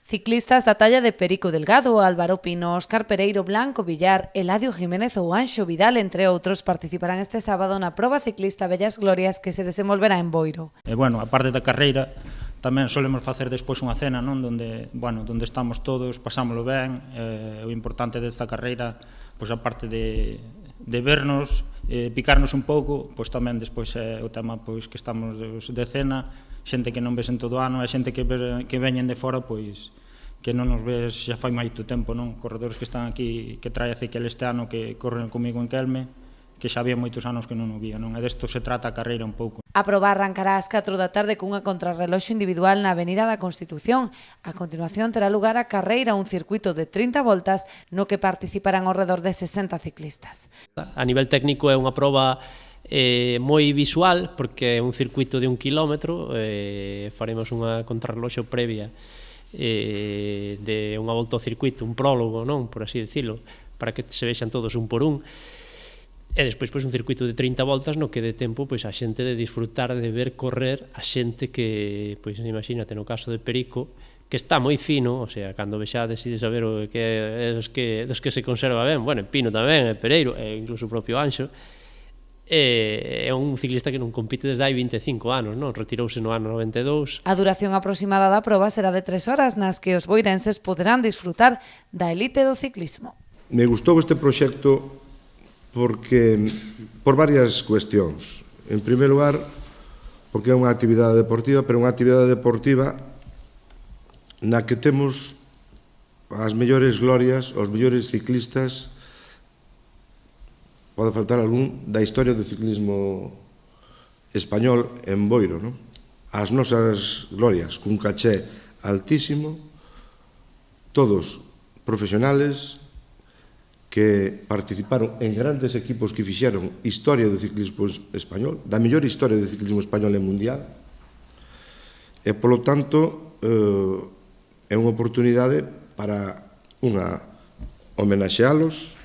Ciclistas da talla de Perico Delgado, Álvaro Pino, Óscar Pereiro, Blanco Villar, Eladio Jiménez ou Anxo Vidal, entre outros, participarán este sábado na proba ciclista Bellas Glorias que se desenvolverá en Boiro. E, bueno, a parte da carreira, tamén solemos facer despois unha cena, non? Donde estamos todos, pasámoslo ben. O importante desta carreira, pois a parte de vernos, picarnos un pouco, pois tamén despois é o tema pois que estamos de cena, xente que non ves en todo o ano, e xente que veñen de fora, pois que non nos ves xa fai moito tempo, non? Corredores que están aquí, que trae Ezequiel este ano, que corren comigo en Kelme, que xa había moitos anos que non o vía, non? E desto se trata a carreira un pouco. A proba arrancará ás 4 da tarde cunha contrarreloxo individual na Avenida da Constitución. A continuación terá lugar a carreira, un circuito de 30 voltas no que participarán ao redor de 60 ciclistas. A nivel técnico é unha proba moi visual, porque é un circuito de 1 kilómetro, faremos unha contrarreloxo previa de unha volta ao circuito, un prólogo, non, por así dicilo, para que se vexan todos un por un. E despois un circuito de 30 voltas no que dé tempo a xente de disfrutar de ver correr a xente que, imagínate, no caso de Perico, que está moi fino, o sea, cando vexades e de saber o que é dos que se conserva ben, bueno, Pino tamén, e Pereiro, e incluso o propio Anxo, é un ciclista que non compite desde hai 25 anos, non? Retirouse no ano 92. A duración aproximada da proba será de 3 horas nas que os boirenses poderán disfrutar da elite do ciclismo. Me gustou este proxecto por varias cuestións. En primeiro lugar, porque é unha actividade deportiva, pero unha actividade deportiva na que temos as mellores glorias, os mellores ciclistas, pode faltar algún, da historia do ciclismo español en Boiro, non? As nosas glorias, cun caché altísimo, todos profesionales, que participaron en grandes equipos que fixeron historia do ciclismo español, da mellor historia do ciclismo español e mundial, e, polo tanto, é unha oportunidade para homenaxealos,